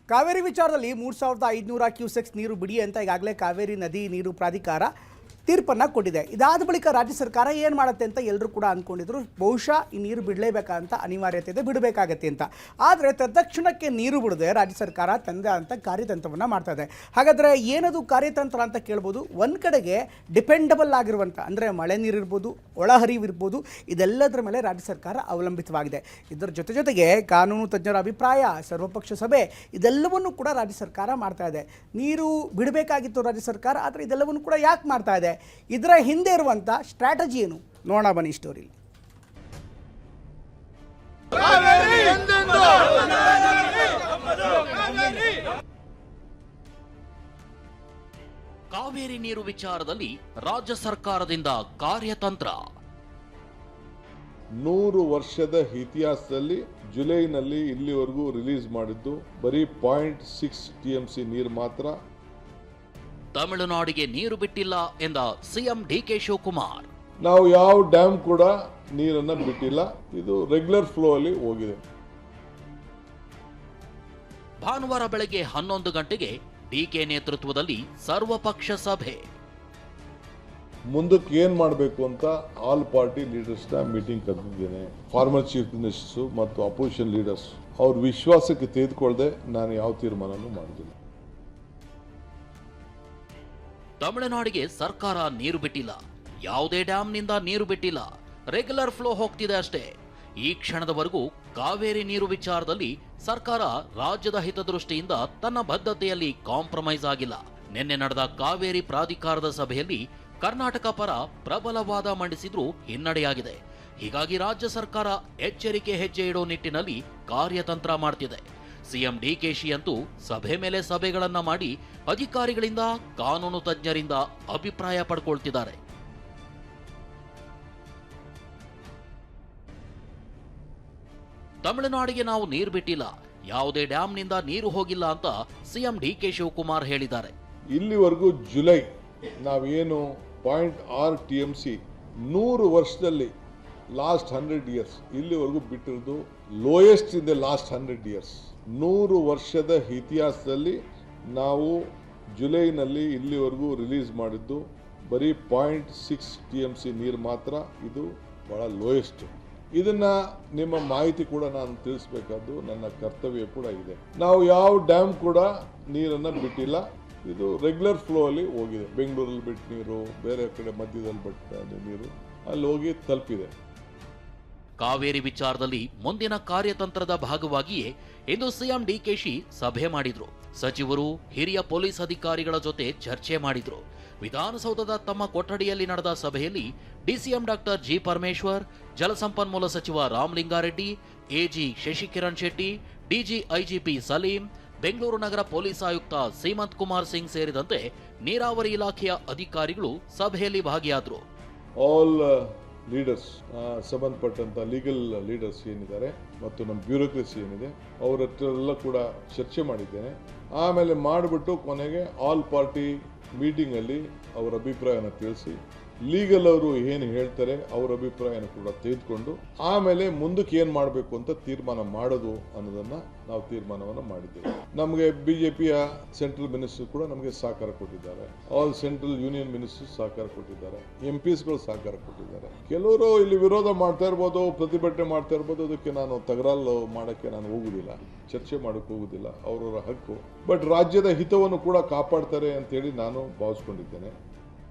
ಕಾವೇರಿ ವಿಚಾರದಲ್ಲಿ 3500 ಕ್ಯೂಸೆಕ್ಸ್ ನೀರು ಬಿಡಿ ಅಂತ ಈಗಾಗಲೇ ಕಾವೇರಿ ನದಿ ನೀರು ಪ್ರಾಧಿಕಾರ ತೀರ್ಪನ್ನು ಕೊಟ್ಟಿದೆ. ಇದಾದ ಬಳಿಕ ರಾಜ್ಯ ಸರ್ಕಾರ ಏನು ಮಾಡುತ್ತೆ ಅಂತ ಎಲ್ಲರೂ ಕೂಡ ಅಂದ್ಕೊಂಡಿದ್ರು. ಬಹುಶಃ ಈ ನೀರು ಬಿಡಲೇಬೇಕಂತ ಅನಿವಾರ್ಯತೆ ಇದೆ, ಬಿಡಬೇಕಾಗತ್ತೆ ಅಂತ. ಆದರೆ ತತ್ಕ್ಷಣಕ್ಕೆ ನೀರು ಬಿಡದೆ ರಾಜ್ಯ ಸರ್ಕಾರ ತಂದೆ ಅಂತ ಕಾರ್ಯತಂತ್ರವನ್ನು ಮಾಡ್ತಾ ಇದೆ. ಹಾಗಾದರೆ ಏನದು ಕಾರ್ಯತಂತ್ರ ಅಂತ ಕೇಳ್ಬೋದು. ಒಂದು ಕಡೆಗೆ ಡಿಪೆಂಡಬಲ್ ಆಗಿರುವಂಥ ಅಂದರೆ ಮಳೆ ನೀರಿರ್ಬೋದು, ಒಳಹರಿವು ಇರ್ಬೋದು, ಇದೆಲ್ಲದರ ಮೇಲೆ ರಾಜ್ಯ ಸರ್ಕಾರ ಅವಲಂಬಿತವಾಗಿದೆ. ಇದರ ಜೊತೆಗೆ ಕಾನೂನು ತಜ್ಞರ ಅಭಿಪ್ರಾಯ, ಸರ್ವಪಕ್ಷ ಸಭೆ, ಇದೆಲ್ಲವನ್ನು ಕೂಡ ರಾಜ್ಯ ಸರ್ಕಾರ ಮಾಡ್ತಾ ಇದೆ. ನೀರು ಬಿಡಬೇಕಾಗಿತ್ತು ರಾಜ್ಯ ಸರ್ಕಾರ, ಆದರೆ ಇದೆಲ್ಲವನ್ನು ಕೂಡ ಯಾಕೆ ಮಾಡ್ತಾ ಇದೆ? ಇದರ ಹಿಂದೆ ಇರುವಂಥ ಸ್ಟ್ರಾಟಜಿ ಏನು ನೋಡೋಣ ಬನ್ನಿ ಸ್ಟೋರಿಲಿ. ಕಾವೇರಿ ನೀರು ವಿಚಾರದಲ್ಲಿ ರಾಜ್ಯ ಸರ್ಕಾರದಿಂದ ಕಾರ್ಯತಂತ್ರ. 100 ವರ್ಷದ ಇತಿಹಾಸದಲ್ಲಿ ಜುಲೈನಲ್ಲಿ ಇಲ್ಲಿವರೆಗೂ ರಿಲೀಸ್ ಮಾಡಿದ್ದು ಬರೀ 0.6 TMC ನೀರು ಮಾತ್ರ. ತಮಿಳುನಾಡಿಗೆ ನೀರು ಬಿಟ್ಟಿಲ್ಲ ಎಂದ ಸಿಎಂ ಡಿಕೆ ಶಿವಕುಮಾರ್. ನಾವು ಯಾವ ಡ್ಯಾಮ್ ಕೂಡ ನೀರನ್ನ ಬಿಟ್ಟಿಲ್ಲ, ಇದು ರೆಗ್ಯುಲರ್ ಫ್ಲೋ ಅಲ್ಲಿ ಹೋಗಿದೆ. ಭಾನುವಾರ ಬೆಳಗ್ಗೆ 11 ಗಂಟೆಗೆ ಡಿಕೆ ನೇತೃತ್ವದಲ್ಲಿ ಸರ್ವಪಕ್ಷ ಸಭೆ. ಮುಂದಕ್ಕೆ ಏನ್ ಮಾಡಬೇಕು ಅಂತ ಆಲ್ ಪಾರ್ಟಿ ಲೀಡರ್ಸ್ ನ ಮೀಟಿಂಗ್ ಕರೆದಿದ್ದೇನೆ. ಫಾರ್ಮರ್ ಚೀಫ್ ಮಿನಿಸ್ಟರ್ಸ್ ಮತ್ತು ಅಪೋಸಿಷನ್ ಲೀಡರ್ಸ್ ಅವ್ರ ವಿಶ್ವಾಸಕ್ಕೆ ತೆಗೆದುಕೊಳ್ಳದೆ ನಾನು ಯಾವ ತೀರ್ಮಾನನೂ ಮಾಡಿದ್ದೀನಿ. ತಮಿಳುನಾಡಿಗೆ ಸರ್ಕಾರ ನೀರು ಬಿಟ್ಟಿಲ್ಲ, ಯಾವುದೇ ಡ್ಯಾಂನಿಂದ ನೀರು ಬಿಟ್ಟಿಲ್ಲ, ರೆಗ್ಯುಲರ್ ಫ್ಲೋ ಹೋಗ್ತಿದೆ ಅಷ್ಟೇ. ಈ ಕ್ಷಣದವರೆಗೂ ಕಾವೇರಿ ನೀರು ವಿಚಾರದಲ್ಲಿ ಸರ್ಕಾರ ರಾಜ್ಯದ ಹಿತದೃಷ್ಟಿಯಿಂದ ತನ್ನ ಬದ್ಧತೆಯಲ್ಲಿ ಕಾಂಪ್ರಮೈಸ್ ಆಗಿಲ್ಲ. ನಿನ್ನೆ ನಡೆದ ಕಾವೇರಿ ಪ್ರಾಧಿಕಾರದ ಸಭೆಯಲ್ಲಿ ಕರ್ನಾಟಕ ಪರ ಪ್ರಬಲ ವಾದ ಮಂಡಿಸಿದ್ರೂ ಹಿನ್ನಡೆಯಾಗಿದೆ. ಹೀಗಾಗಿ ರಾಜ್ಯ ಸರ್ಕಾರ ಎಚ್ಚರಿಕೆ ಹೆಜ್ಜೆ ಇಡೋ ನಿಟ್ಟಿನಲ್ಲಿ ಕಾರ್ಯತಂತ್ರ ಮಾಡ್ತಿದೆ. ಸಿಎಂ ಡಿಕೆಶಿ ಅಂತೂ ಸಭೆ ಮೇಲೆ ಸಭೆಗಳನ್ನ ಮಾಡಿ ಅಧಿಕಾರಿಗಳಿಂದ, ಕಾನೂನು ತಜ್ಞರಿಂದ ಅಭಿಪ್ರಾಯ ಪಡ್ಕೊಳ್ತಿದ್ದಾರೆ. ತಮಿಳುನಾಡಿಗೆ ನಾವು ನೀರು ಬಿಟ್ಟಿಲ್ಲ, ಯಾವುದೇ ಡ್ಯಾಂನಿಂದ ನೀರು ಹೋಗಿಲ್ಲ ಅಂತ ಸಿಎಂ ಡಿಕೆ ಶಿವಕುಮಾರ್ ಹೇಳಿದ್ದಾರೆ. ಇಲ್ಲಿವರೆಗೂ ಜುಲೈ ನಾವೇನು 0.6 TMC 100 ವರ್ಷದಲ್ಲಿ ಲಾಸ್ಟ್ 100 ಇಯರ್ಸ್ ಇಲ್ಲಿವರೆಗೂ ಬಿಟ್ಟಿರೋದು lowest in the last 100 years. 100 ವರ್ಷದ ಇತಿಹಾಸದಲ್ಲಿ ನಾವು ಜುಲೈನಲ್ಲಿ ಇಲ್ಲಿವರೆಗೂ ರಿಲೀಸ್ ಮಾಡಿದ್ದು ಬರೀ 0.6 TMC ನೀರು ಮಾತ್ರ. ಇದು ಬಹಳ ಲೋಯೆಸ್ಟ್. ಇದನ್ನ ನಿಮ್ಮ ಮಾಹಿತಿ ಕೂಡ ನಾನು ತಿಳಿಸ್ಬೇಕಾದ್ದು ನನ್ನ ಕರ್ತವ್ಯ ಕೂಡ ಇದೆ. ನಾವು ಯಾವ ಡ್ಯಾಮ್ ಕೂಡ ನೀರನ್ನು ಬಿಟ್ಟಿಲ್ಲ, ಇದು ರೆಗ್ಯುಲರ್ ಫ್ಲೋ ಅಲ್ಲಿ ಹೋಗಿದೆ. ಬೆಂಗಳೂರಲ್ಲಿ ಬಿಟ್ಟ ನೀರು, ಬೇರೆ ಕಡೆ ಮಧ್ಯದಲ್ಲಿ ಬಿಟ್ಟ ನೀರು ಅಲ್ಲಿ ಹೋಗಿ ತಲುಪಿದೆ. ಕಾವೇರಿ ವಿಚಾರದಲ್ಲಿ ಮುಂದಿನ ಕಾರ್ಯತಂತ್ರದ ಭಾಗವಾಗಿಯೇ ಇಂದು ಸಿಎಂ ಡಿಕೆಶಿ ಸಭೆ ಮಾಡಿದ್ರು. ಸಚಿವರು, ಹಿರಿಯ ಪೊಲೀಸ್ ಅಧಿಕಾರಿಗಳ ಜೊತೆ ಚರ್ಚೆ ಮಾಡಿದ್ರು. ವಿಧಾನಸೌಧದ ತಮ್ಮ ಕೊಠಡಿಯಲ್ಲಿ ನಡೆದ ಸಭೆಯಲ್ಲಿ ಡಿಸಿಎಂ ಡಾಕ್ಟರ್ ಜಿ ಪರಮೇಶ್ವರ್, ಜಲಸಂಪನ್ಮೂಲ ಸಚಿವ Ramalingareddy, AG Shashikiran Shetty, DG IGP Saleem, Bengaluru ನಗರ ಪೊಲೀಸ್ ಆಯುಕ್ತ ಸೀಮಂತ್ ಕುಮಾರ್ ಸಿಂಗ್ ಸೇರಿದಂತೆ ನೀರಾವರಿ ಇಲಾಖೆಯ ಅಧಿಕಾರಿಗಳು ಸಭೆಯಲ್ಲಿ ಭಾಗಿಯಾದರು. ಆಲ್ ಲೀಡರ್ಸ್, ಸಂಬಂಧಪಟ್ಟಂತ ಲೀಗಲ್ ಲೀಡರ್ಸ್ ಏನಿದ್ದಾರೆ ಮತ್ತು ನಮ್ಮ ಬ್ಯೂರೋಕ್ರಸಿ ಏನಿದೆ ಅವರ ಹತ್ರ ಎಲ್ಲ ಕೂಡ ಚರ್ಚೆ ಮಾಡಿದ್ದೇನೆ. ಆಮೇಲೆ ಮಾಡಿಬಿಟ್ಟು ಕೊನೆಗೆ ಆಲ್ ಪಾರ್ಟಿ ಮೀಟಿಂಗ್ ಅಲ್ಲಿ ಅವರ ಅಭಿಪ್ರಾಯನ ತಿಳಿಸಿ, ಲೀಗಲ್ ಅವರು ಏನು ಹೇಳ್ತಾರೆ ಅವರ ಅಭಿಪ್ರಾಯನ ಕೂಡ ತೆಗೆದುಕೊಂಡು ಆಮೇಲೆ ಮುಂದಕ್ಕೆ ಏನು ಮಾಡಬೇಕು ಅಂತ ತೀರ್ಮಾನ ಮಾಡೋದು ಅನ್ನೋದನ್ನ ನಾವು ತೀರ್ಮಾನವನ್ನು ಮಾಡಿದ್ದೇವೆ. ನಮಗೆ ಬಿಜೆಪಿಯ ಸೆಂಟ್ರಲ್ ಮಿನಿಸ್ಟರ್ ಕೂಡ ನಮಗೆ ಸಹಕಾರ ಕೊಟ್ಟಿದ್ದಾರೆ. ಆಲ್ ಸೆಂಟ್ರಲ್ ಯೂನಿಯನ್ ಮಿನಿಸ್ಟರ್ ಸಹಕಾರ ಕೊಟ್ಟಿದ್ದಾರೆ. MPsಗಳು ಸಹಕಾರ ಕೊಟ್ಟಿದ್ದಾರೆ. ಕೆಲವರು ಇಲ್ಲಿ ವಿರೋಧ ಮಾಡ್ತಾ ಇರ್ಬೋದು, ಪ್ರತಿಭಟನೆ ಮಾಡ್ತಾ ಇರ್ಬೋದು. ಅದಕ್ಕೆ ನಾನು ತಗರಾಲು ಮಾಡೋಕ್ಕೆ ನಾನು ಹೋಗುದಿಲ್ಲ, ಚರ್ಚೆ ಮಾಡೋಕ್ಕೆ ಹೋಗುದಿಲ್ಲ, ಅವರವರ ಹಕ್ಕು. ಬಟ್ ರಾಜ್ಯದ ಹಿತವನ್ನು ಕೂಡ ಕಾಪಾಡ್ತಾರೆ ಅಂತೇಳಿ ನಾನು ಭಾವಿಸ್ಕೊಂಡಿದ್ದೇನೆ.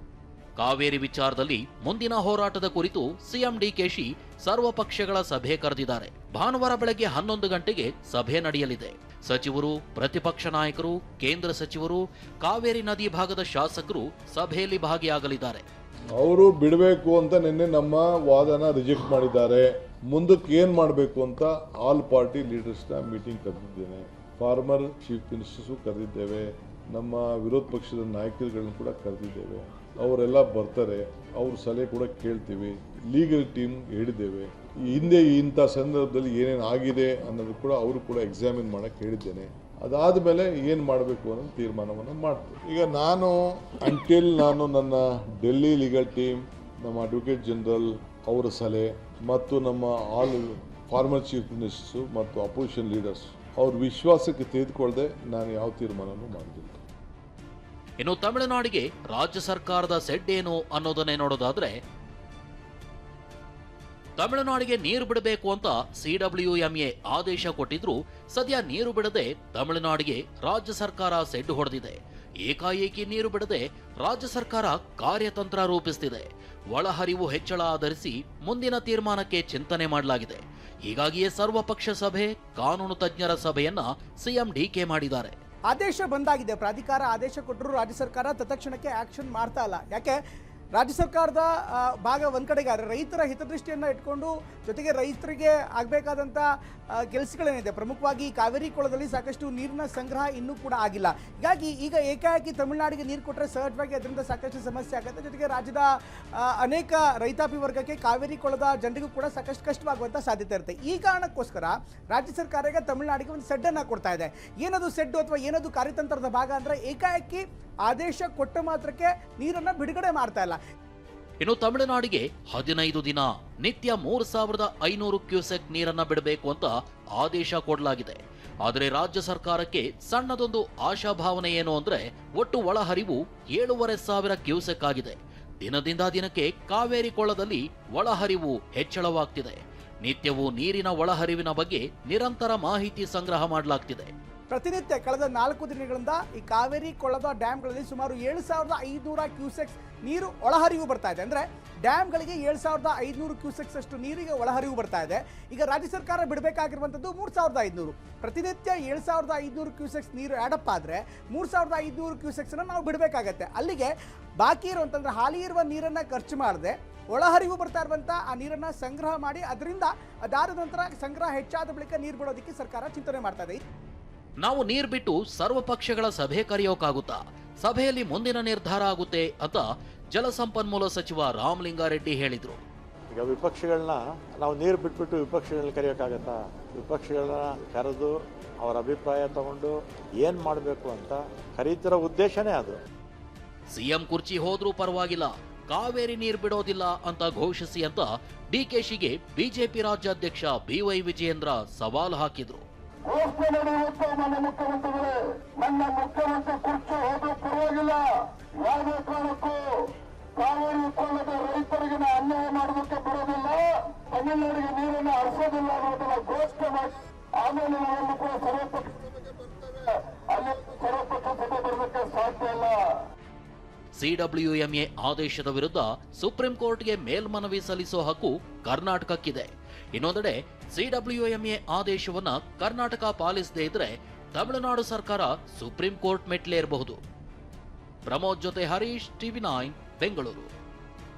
ಕಾವೇರಿ ವಿಚಾರದಲ್ಲಿ ಮುಂದಿನ ಹೋರಾಟದ ಕುರಿತು ಸಿಎಂ ಡಿಕೆಶಿ ಸರ್ವಪಕ್ಷಗಳ ಸಭೆ ಕರೆದಿದ್ದಾರೆ. ಭಾನುವಾರ ಬೆಳಗ್ಗೆ 11 ಗಂಟೆಗೆ ಸಭೆ ನಡೆಯಲಿದೆ. ಸಚಿವರು, ಪ್ರತಿಪಕ್ಷ ನಾಯಕರು, ಕೇಂದ್ರ ಸಚಿವರು, ಕಾವೇರಿ ನದಿ ಭಾಗದ ಶಾಸಕರು ಸಭೆಯಲ್ಲಿ ಭಾಗಿಯಾಗಲಿದ್ದಾರೆ. ಅವರು ಬಿಡಬೇಕು ಅಂತ ನಿನ್ನೆ ನಮ್ಮ ವಾದನ ರಿಜೆಕ್ಟ್ ಮಾಡಿದ್ದಾರೆ. ಮುಂದಕ್ಕೆ ಏನ್ ಮಾಡಬೇಕು ಅಂತ ಆಲ್ ಪಾರ್ಟಿ ಲೀಡರ್ಸ್ ನ ಮೀಟಿಂಗ್ ಕರೆದಿದ್ದೇನೆ. ಫಾರ್ಮರ್ ಚೀಫ್ ಮಿನಿಸ್ಟರ್ಸು ಕರೆದಿದ್ದೇವೆ. ನಮ್ಮ ವಿರೋಧ ಪಕ್ಷದ ನಾಯಕರುಗಳನ್ನು ಕೂಡ ಕರೆದಿದ್ದೇವೆ. ಅವರೆಲ್ಲ ಬರ್ತಾರೆ, ಅವ್ರ ಸಲಹೆ ಕೂಡ ಕೇಳ್ತೀವಿ. ಲೀಗಲ್ ಟೀಮ್ ಹೇಳಿದ್ದೇವೆ. ಹಿಂದೆ ಇಂಥ ಸಂದರ್ಭದಲ್ಲಿ ಏನೇನು ಆಗಿದೆ ಅನ್ನೋದು ಕೂಡ ಅವರು ಕೂಡ ಎಕ್ಸಾಮಿನ್ ಮಾಡಕ್ಕೆ ಹೇಳಿದ್ದೇನೆ. ಅದಾದಮೇಲೆ ಏನು ಮಾಡಬೇಕು ಅನ್ನೋ ತೀರ್ಮಾನವನ್ನು ಮಾಡ್ತೀವಿ. ಈಗ ನಾನು ನನ್ನ ಡೆಲ್ಲಿ ಲೀಗಲ್ ಟೀಮ್, ನಮ್ಮ ಅಡ್ವೊಕೇಟ್ ಜನರಲ್ ಅವರ ಸಲಹೆ ಮತ್ತು ನಮ್ಮ ಆಲ್ ಫಾರ್ಮರ್ ಚೀಫ್ ಮಿನಿಸ್ಟರ್ಸು ಮತ್ತು ಅಪೋಸಿಷನ್ ಲೀಡರ್ಸ್ ಅವ್ರ ವಿಶ್ವಾಸಕ್ಕೆ ತೆಗೆದುಕೊಳ್ಳದೆ ನಾನು ಯಾವ ತೀರ್ಮಾನನೂ ಮಾಡಿದ್ದೀನಿ. ಇನ್ನು ತಮಿಳುನಾಡಿಗೆ ರಾಜ್ಯ ಸರ್ಕಾರದ ಸೆಡ್ ಏನು ಅನ್ನೋದನ್ನೇ ನೋಡೋದಾದ್ರೆ, ತಮಿಳುನಾಡಿಗೆ ನೀರು ಬಿಡಬೇಕು ಅಂತ CWMA ಆದೇಶ ಕೊಟ್ಟಿದ್ರು ಸದ್ಯ ನೀರು ಬಿಡದೆ ತಮಿಳುನಾಡಿಗೆ ರಾಜ್ಯ ಸರ್ಕಾರ ಸೆಡ್ ಹೊಡೆದಿದೆ. ಏಕಾಏಕಿ ನೀರು ಬಿಡದೆ ರಾಜ್ಯ ಸರ್ಕಾರ ಕಾರ್ಯತಂತ್ರ ರೂಪಿಸುತ್ತಿದೆ. ಒಳಹರಿವು ಹೆಚ್ಚಳ ಆಧರಿಸಿ ಮುಂದಿನ ತೀರ್ಮಾನಕ್ಕೆ ಚಿಂತನೆ ಮಾಡಲಾಗಿದೆ. ಹೀಗಾಗಿಯೇ ಸರ್ವಪಕ್ಷ ಸಭೆ, ಕಾನೂನು ತಜ್ಞರ ಸಭೆಯನ್ನ ಸಿಎಂ DK ಮಾಡಿದ್ದಾರೆ. ಆದೇಶ ಬಂದಾಗಿದೆ, ಪ್ರಾಧಿಕಾರ ಆದೇಶ ಕೊಟ್ಟರು ರಾಜ್ಯ ಸರ್ಕಾರ ತತ್ಕ್ಷಣಕ್ಕೆ ಆಕ್ಷನ್ ಮಾಡ್ತಾ ಇಲ್ಲ. ಯಾಕೆ ರಾಜ್ಯ ಸರ್ಕಾರದ ಭಾಗ ಒಂದು ಕಡೆಗೆ ಆದರೆ ರೈತರ ಹಿತದೃಷ್ಟಿಯನ್ನು ಇಟ್ಕೊಂಡು ಜೊತೆಗೆ ರೈತರಿಗೆ ಆಗಬೇಕಾದಂಥ ಕೆಲಸಗಳೇನಿದೆ, ಪ್ರಮುಖವಾಗಿ ಕಾವೇರಿ ಕೊಳದಲ್ಲಿ ಸಾಕಷ್ಟು ನೀರಿನ ಸಂಗ್ರಹ ಇನ್ನೂ ಕೂಡ ಆಗಿಲ್ಲ. ಹೀಗಾಗಿ ಈಗ ಏಕಾಏಕಿ ತಮಿಳುನಾಡಿಗೆ ನೀರು ಕೊಟ್ಟರೆ ಸಹಜವಾಗಿ ಅದರಿಂದ ಸಾಕಷ್ಟು ಸಮಸ್ಯೆ ಆಗುತ್ತೆ. ಜೊತೆಗೆ ರಾಜ್ಯದ ಅನೇಕ ರೈತಾಪಿ ವರ್ಗಕ್ಕೆ ಕಾವೇರಿ ಕೊಳದ ಜನರಿಗೂ ಕೂಡ ಸಾಕಷ್ಟು ಕಷ್ಟವಾಗುವಂಥ ಸಾಧ್ಯತೆ ಇರುತ್ತೆ. ಈ ಕಾರಣಕ್ಕೋಸ್ಕರ ರಾಜ್ಯ ಸರ್ಕಾರ ಈಗ ತಮಿಳುನಾಡಿಗೆ ಒಂದು ಸೆಡ್ಡನ್ನು ಕೊಡ್ತಾ ಇದೆ. ಏನದು ಸೆಡ್ಡು ಅಥವಾ ಏನದು ಕಾರ್ಯತಂತ್ರದ ಭಾಗ ಅಂದರೆ ಏಕಾಏಕಿ ಆದೇಶ ಕೊಟ್ಟ ಮಾತ್ರಕ್ಕೆ ನೀರನ್ನು ಬಿಡುಗಡೆ ಮಾಡ್ತಾ ಇಲ್ಲ. ಇನ್ನು ತಮಿಳುನಾಡಿಗೆ 15 ದಿನ ನಿತ್ಯ 3500 ಕ್ಯೂಸೆಕ್ ನೀರನ್ನ ಬಿಡಬೇಕು ಅಂತ ಆದೇಶ ಕೊಡಲಾಗಿದೆ. ಆದರೆ ರಾಜ್ಯ ಸರ್ಕಾರಕ್ಕೆ ಸಣ್ಣದೊಂದು ಆಶಾಭಾವನೆ ಏನು ಅಂದ್ರೆ, ಒಟ್ಟು ಒಳಹರಿವು 7500 ಕ್ಯೂಸೆಕ್ ಆಗಿದೆ. ದಿನದಿಂದ ದಿನಕ್ಕೆ ಕಾವೇರಿ ಕೊಳ್ಳದಲ್ಲಿ ಒಳಹರಿವು ಹೆಚ್ಚಳವಾಗ್ತಿದೆ. ನಿತ್ಯವೂ ನೀರಿನ ಒಳಹರಿವಿನ ಬಗ್ಗೆ ನಿರಂತರ ಮಾಹಿತಿ ಸಂಗ್ರಹ ಮಾಡಲಾಗ್ತಿದೆ. ಪ್ರತಿನಿತ್ಯ ಕಳೆದ 4 ದಿನಗಳಿಂದ ಈ ಕಾವೇರಿ ಕೊಳ್ಳದ ಡ್ಯಾಮ್ಗಳಲ್ಲಿ ಸುಮಾರು 7500 ಕ್ಯೂಸೆಕ್ಸ್ ನೀರು ಒಳಹರಿವು ಬರ್ತಾ ಇದೆ. ಅಂದರೆ ಡ್ಯಾಮ್ಗಳಿಗೆ 7500 ಕ್ಯೂಸೆಕ್ಸ್ ಅಷ್ಟು ನೀರಿಗೆ ಒಳಹರಿವು ಬರ್ತಾ ಇದೆ. ಈಗ ರಾಜ್ಯ ಸರ್ಕಾರ ಬಿಡಬೇಕಾಗಿರುವಂಥದ್ದು 3500. ಪ್ರತಿನಿತ್ಯ 7500 ಕ್ಯೂಸೆಕ್ಸ್ ನೀರು ಆ್ಯಡಪ್ ಆದರೆ 3500 ಕ್ಯೂಸೆಕ್ಸನ್ನು ನಾವು ಬಿಡಬೇಕಾಗತ್ತೆ. ಅಲ್ಲಿಗೆ ಬಾಕಿ ಇರುವಂತಂದ್ರೆ ಹಾಲಿ ಇರುವ ನೀರನ್ನು ಖರ್ಚು ಮಾಡದೆ ಒಳಹರಿವು ಬರ್ತಾ ಇರುವಂಥ ಆ ನೀರನ್ನು ಸಂಗ್ರಹ ಮಾಡಿ ಅದರಿಂದ ಅದಾದ ನಂತರ ಸಂಗ್ರಹ ಹೆಚ್ಚಾದ ಬಳಿಕ ನೀರು ಬಿಡೋದಕ್ಕೆ ಸರ್ಕಾರ ಚಿಂತನೆ ಮಾಡ್ತಾ ಇದೆ. ನಾವು ನೀರು ಬಿಟ್ಟು ಸರ್ವಪಕ್ಷಗಳ ಸಭೆ ಕರೆಯೋಕ್ಕಾಗುತ್ತಾ? ಸಭೆಯಲ್ಲಿ ಮುಂದಿನ ನಿರ್ಧಾರ ಆಗುತ್ತೆ ಅಂತ ಜಲಸಂಪನ್ಮೂಲ ಸಚಿವ ರಾಮಲಿಂಗಾರೆಡ್ಡಿ ಹೇಳಿದ್ರು. ಈಗ ವಿಪಕ್ಷಗಳನ್ನ ನಾವು ನೀರು ಬಿಟ್ಬಿಟ್ಟು ವಿಪಕ್ಷಗಳನ್ನ ಕರೆಯೋಕ್ಕಾಗತ್ತಾ? ವಿಪಕ್ಷಗಳನ್ನ ಕರೆದು ಅವರ ಅಭಿಪ್ರಾಯ ತಗೊಂಡು ಏನು ಮಾಡಬೇಕು ಅಂತ ಕರೀತಿರೋ ಉದ್ದೇಶನೇ ಅದು. ಸಿಎಂ ಕುರ್ಚಿ ಹೋದ್ರೂ ಪರವಾಗಿಲ್ಲ, ಕಾವೇರಿ ನೀರು ಬಿಡೋದಿಲ್ಲ ಅಂತ ಘೋಷಿಸಿ ಅಂತ DKಶಿಗೆ ಬಿಜೆಪಿ ರಾಜ್ಯಾಧ್ಯಕ್ಷ BY ವಿಜಯೇಂದ್ರ ಸವಾಲು ಹಾಕಿದ್ರು. ಘೋಷಣೆ ನಡೆಯುತ್ತೆ ನನ್ನ ಮುಖ್ಯಮಂತ್ರಿಗಳೇ, ನನ್ನ ಮುಖ್ಯಮಂತ್ರಿ ಕುರ್ಚಿ ಹೋದ್ರೂ ಪರವಾಗಿಲ್ಲ, ಯಾವುದೇ ಕಾರಣಕ್ಕೂ ಕಾವೇರಿ ಕೊಳ್ಳದ ರೈತರಿಗೆ ಅನ್ಯಾಯ ಮಾಡೋದಕ್ಕೆ ಬರೋದಿಲ್ಲ, ತಮಿಳುನಾಡಿಗೆ ನೀರನ್ನು ಹರಿಸೋದಿಲ್ಲ ಅನ್ನೋದನ್ನ ಘೋಷಣೆ ಮಾಡಿ ಆಮೇಲೆ ನಾವೆಲ್ಲ ಕೂಡ ಸರ್ವಪಕ್ಷ ಸಭೆಗೆ ಬರ್ತೇವೆ. ಅಲ್ಲಿ ಸರ್ವಪಕ್ಷ ಸಭೆ ಬರೋದಕ್ಕೆ ಸಾಧ್ಯ ಇಲ್ಲ. CWMA ಆದೇಶದ ವಿರುದ್ಧ ಸುಪ್ರೀಂ ಕೋರ್ಟ್ಗೆ ಮೇಲ್ಮನವಿ ಸಲ್ಲಿಸೋ ಹಕ್ಕು ಕರ್ನಾಟಕಕ್ಕಿದೆ. ಇನ್ನೊಂದೆಡೆ CWMA ಆದೇಶವನ್ನ ಕರ್ನಾಟಕ ಪಾಲಿಸದೇ ಇದ್ರೆ ತಮಿಳುನಾಡು ಸರ್ಕಾರ ಸುಪ್ರೀಂ ಕೋರ್ಟ್ ಮೆಟ್ಲೇರಬಹುದು. ಪ್ರಮೋದ್ ಜೊತೆ ಹರೀಶ್, TV9 ಬೆಂಗಳೂರು.